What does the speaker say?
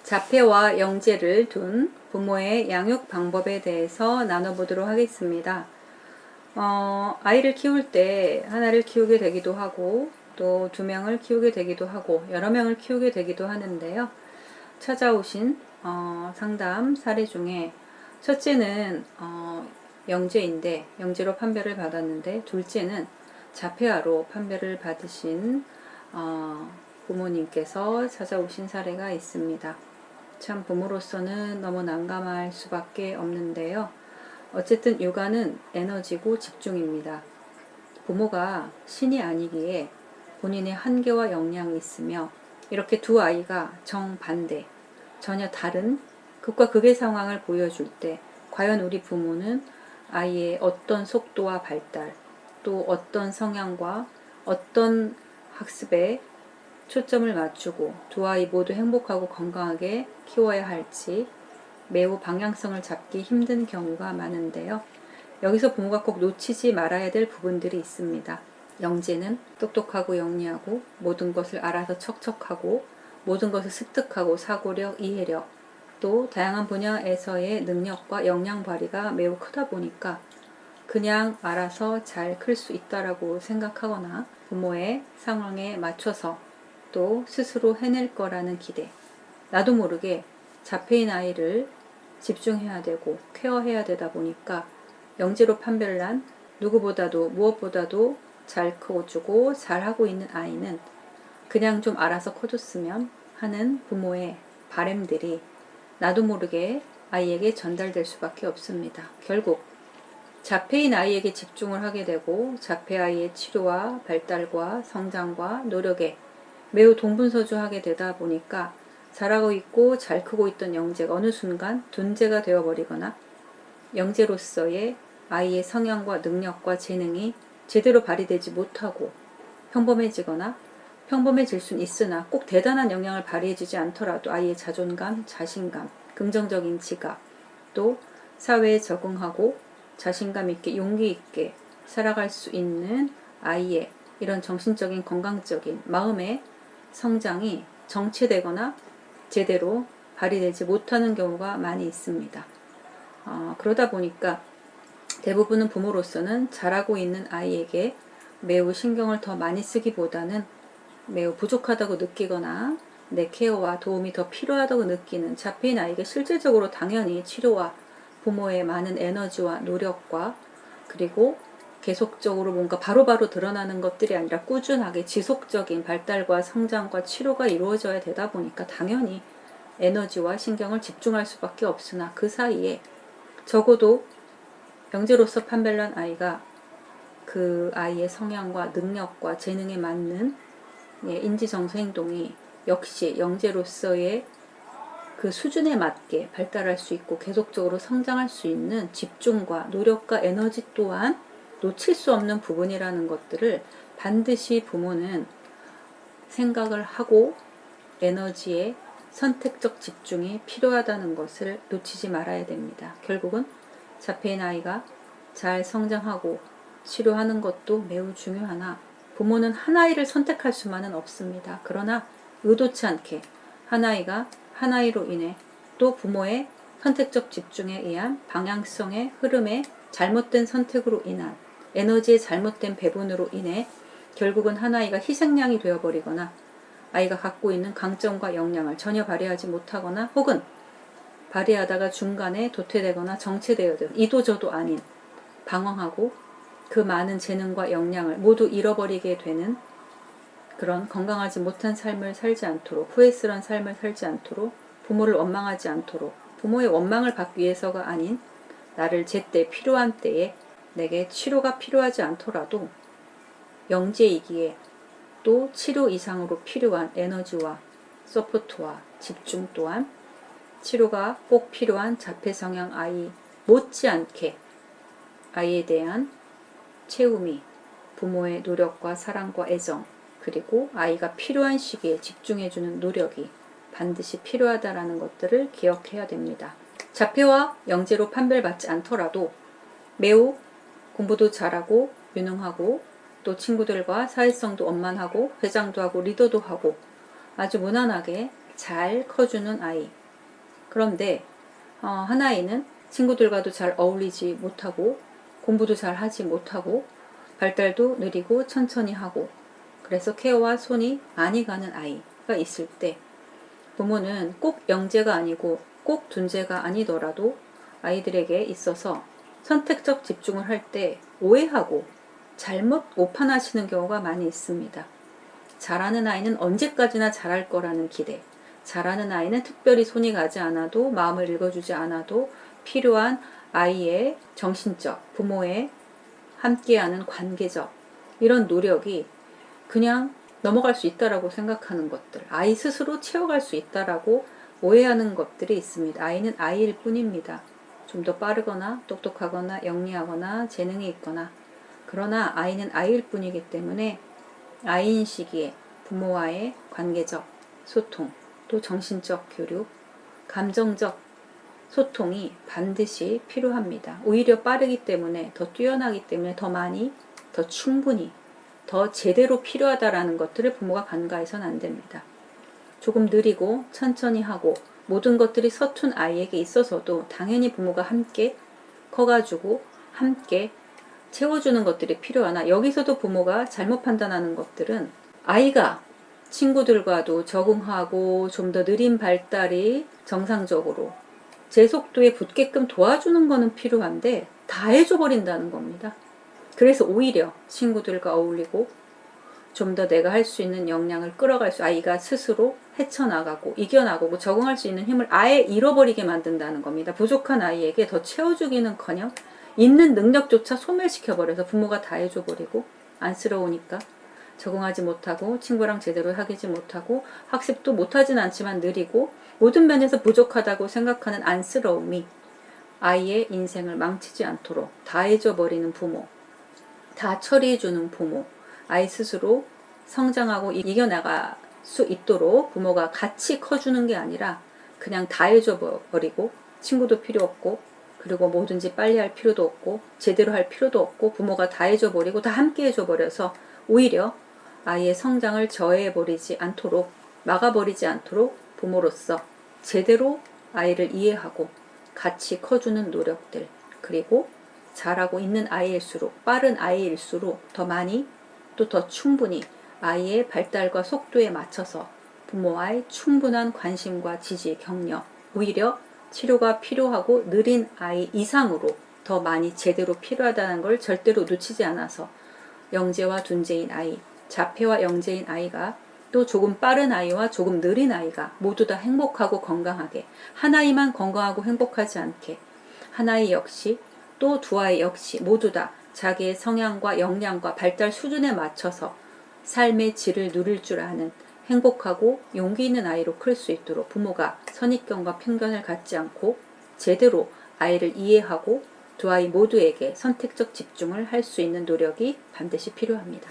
자폐와 영재를 둔 부모의 양육 방법에 대해서 나눠보도록 하겠습니다. 아이를 키울 때 하나를 키우게 되기도 하고 또 2명을 키우게 되기도 하고 여러 명을 키우게 되기도 하는데요. 찾아오신 상담 사례 중에 첫째는 영재인데 영재로 판별을 받았는데, 둘째는 자폐아로 판별을 받으신 부모님께서 찾아오신 사례가 있습니다. 참 부모로서는 너무 난감할 수밖에 없는데요. 어쨌든 육아는 에너지고 집중입니다. 부모가 신이 아니기에 본인의 한계와 역량이 있으며, 이렇게 두 아이가 정반대, 전혀 다른 극과 극의 상황을 보여줄 때 과연 우리 부모는 아이의 어떤 속도와 발달, 또 어떤 성향과 어떤 학습에 초점을 맞추고 두 아이 모두 행복하고 건강하게 키워야 할지 매우 방향성을 잡기 힘든 경우가 많은데요. 여기서 부모가 꼭 놓치지 말아야 될 부분들이 있습니다. 영재는 똑똑하고 영리하고 모든 것을 알아서 척척하고 모든 것을 습득하고 사고력, 이해력, 또 다양한 분야에서의 능력과 역량 발휘가 매우 크다 보니까 그냥 알아서 잘 클 수 있다라고 생각하거나 부모의 상황에 맞춰서 또 스스로 해낼 거라는 기대, 나도 모르게 자폐인 아이를 집중해야 되고 케어해야 되다 보니까 영재로 판별난 누구보다도 무엇보다도 잘 커주고 잘하고 있는 아이는 그냥 좀 알아서 커줬으면 하는 부모의 바램들이 나도 모르게 아이에게 전달될 수밖에 없습니다. 결국 자폐인 아이에게 집중을 하게 되고 자폐 아이의 치료와 발달과 성장과 노력에 매우 동분서주하게 되다 보니까 잘하고 있고 잘 크고 있던 영재가 어느 순간 둔재가 되어버리거나 영재로서의 아이의 성향과 능력과 재능이 제대로 발휘되지 못하고 평범해지거나, 평범해질 수는 있으나 꼭 대단한 영향을 발휘해주지 않더라도 아이의 자존감, 자신감, 긍정적인 지각, 또 사회에 적응하고 자신감 있게 용기 있게 살아갈 수 있는 아이의 이런 정신적인 건강적인 마음의 성장이 정체되거나 제대로 발휘되지 못하는 경우가 많이 있습니다. 그러다 보니까 대부분은 부모로서는 잘하고 있는 아이에게 매우 신경을 더 많이 쓰기보다는 매우 부족하다고 느끼거나 내 케어와 도움이 더 필요하다고 느끼는 자폐인 아이에게 실질적으로 당연히 치료와 부모의 많은 에너지와 노력과 그리고 계속적으로 뭔가 바로바로 드러나는 것들이 아니라 꾸준하게 지속적인 발달과 성장과 치료가 이루어져야 되다 보니까 당연히 에너지와 신경을 집중할 수밖에 없으나, 그 사이에 적어도 영재로서 판별난 아이가 그 아이의 성향과 능력과 재능에 맞는 인지정서 행동이 역시 영재로서의 그 수준에 맞게 발달할 수 있고 계속적으로 성장할 수 있는 집중과 노력과 에너지 또한 놓칠 수 없는 부분이라는 것들을 반드시 부모는 생각을 하고 에너지의 선택적 집중이 필요하다는 것을 놓치지 말아야 됩니다. 결국은 자폐인 아이가 잘 성장하고 치료하는 것도 매우 중요하나 부모는 한 아이를 선택할 수만은 없습니다. 그러나 의도치 않게 한 아이가 한 아이로 인해 또 부모의 선택적 집중에 의한 방향성의 흐름에 잘못된 선택으로 인한 에너지의 잘못된 배분으로 인해 결국은 한 아이가 희생양이 되어버리거나 아이가 갖고 있는 강점과 역량을 전혀 발휘하지 못하거나 혹은 발휘하다가 중간에 도태되거나 정체되어든 이도저도 아닌 방황하고 그 많은 재능과 역량을 모두 잃어버리게 되는 그런 건강하지 못한 삶을 살지 않도록, 후회스러운 삶을 살지 않도록, 부모를 원망하지 않도록, 부모의 원망을 받기 위해서가 아닌 나를 제때 필요한 때에 내게 치료가 필요하지 않더라도 영재이기에 또 치료 이상으로 필요한 에너지와 서포트와 집중 또한 치료가 꼭 필요한 자폐 성향 아이 못지않게 아이에 대한 채움이 부모의 노력과 사랑과 애정, 그리고 아이가 필요한 시기에 집중해주는 노력이 반드시 필요하다는 것들을 기억해야 됩니다. 자폐와 영재로 판별받지 않더라도 매우 공부도 잘하고 유능하고 또 친구들과 사회성도 원만하고 회장도 하고 리더도 하고 아주 무난하게 잘 커주는 아이. 그런데 한 아이는 친구들과도 잘 어울리지 못하고 공부도 잘 하지 못하고 발달도 느리고 천천히 하고 그래서 케어와 손이 많이 가는 아이가 있을 때 부모는 꼭 영재가 아니고 꼭 둔재가 아니더라도 아이들에게 있어서 선택적 집중을 할 때 오해하고 잘못 오판하시는 경우가 많이 있습니다. 잘하는 아이는 언제까지나 잘할 거라는 기대, 잘하는 아이는 특별히 손이 가지 않아도 마음을 읽어주지 않아도 필요한 아이의 정신적, 부모의 함께하는 관계적 이런 노력이 그냥 넘어갈 수 있다라고 생각하는 것들, 아이 스스로 채워갈 수 있다라고 오해하는 것들이 있습니다. 아이는 아이일 뿐입니다. 좀 더 빠르거나 똑똑하거나 영리하거나 재능이 있거나 그러나 아이는 아이일 뿐이기 때문에 아이인 시기에 부모와의 관계적 소통, 또 정신적 교류, 감정적 소통이 반드시 필요합니다. 오히려 빠르기 때문에 더 뛰어나기 때문에 더 많이, 더 충분히, 더 제대로 필요하다라는 것들을 부모가 간과해서는 안 됩니다. 조금 느리고 천천히 하고 모든 것들이 서툰 아이에게 있어서도 당연히 부모가 함께 커가지고 함께 채워주는 것들이 필요하나 여기서도 부모가 잘못 판단하는 것들은 아이가 친구들과도 적응하고 좀 더 느린 발달이 정상적으로 제 속도에 붙게끔 도와주는 거는 필요한데 다 해줘버린다는 겁니다. 그래서 오히려 친구들과 어울리고 좀 더 내가 할 수 있는 역량을 끌어갈 수 아이가 스스로 헤쳐나가고 이겨나가고 적응할 수 있는 힘을 아예 잃어버리게 만든다는 겁니다. 부족한 아이에게 더 채워주기는커녕 있는 능력조차 소멸시켜버려서 부모가 다 해줘버리고 안쓰러우니까 적응하지 못하고 친구랑 제대로 사귀지 못하고 학습도 못하진 않지만 느리고 모든 면에서 부족하다고 생각하는 안쓰러움이 아이의 인생을 망치지 않도록 다 해줘버리는 부모, 다 처리해주는 부모, 아이 스스로 성장하고 이겨나갈 수 있도록 부모가 같이 커주는 게 아니라 그냥 다 해줘버리고 친구도 필요 없고 그리고 뭐든지 빨리 할 필요도 없고 제대로 할 필요도 없고 부모가 다 해줘버리고 다 함께 해줘버려서 오히려 아이의 성장을 저해해버리지 않도록 막아버리지 않도록 부모로서 제대로 아이를 이해하고 같이 커주는 노력들 그리고 잘하고 있는 아이일수록 빠른 아이일수록 더 많이 또 더 충분히 아이의 발달과 속도에 맞춰서 부모와의 충분한 관심과 지지, 격려 오히려 치료가 필요하고 느린 아이 이상으로 더 많이 제대로 필요하다는 걸 절대로 놓치지 않아서 영재와 둔재인 아이, 자폐와 영재인 아이가 또 조금 빠른 아이와 조금 느린 아이가 모두 다 행복하고 건강하게 한 아이만 건강하고 행복하지 않게 한 아이 역시 또 두 아이 역시 모두 다 자기의 성향과 역량과 발달 수준에 맞춰서 삶의 질을 누릴 줄 아는 행복하고 용기 있는 아이로 클 수 있도록 부모가 선입견과 편견을 갖지 않고 제대로 아이를 이해하고 두 아이 모두에게 선택적 집중을 할 수 있는 노력이 반드시 필요합니다.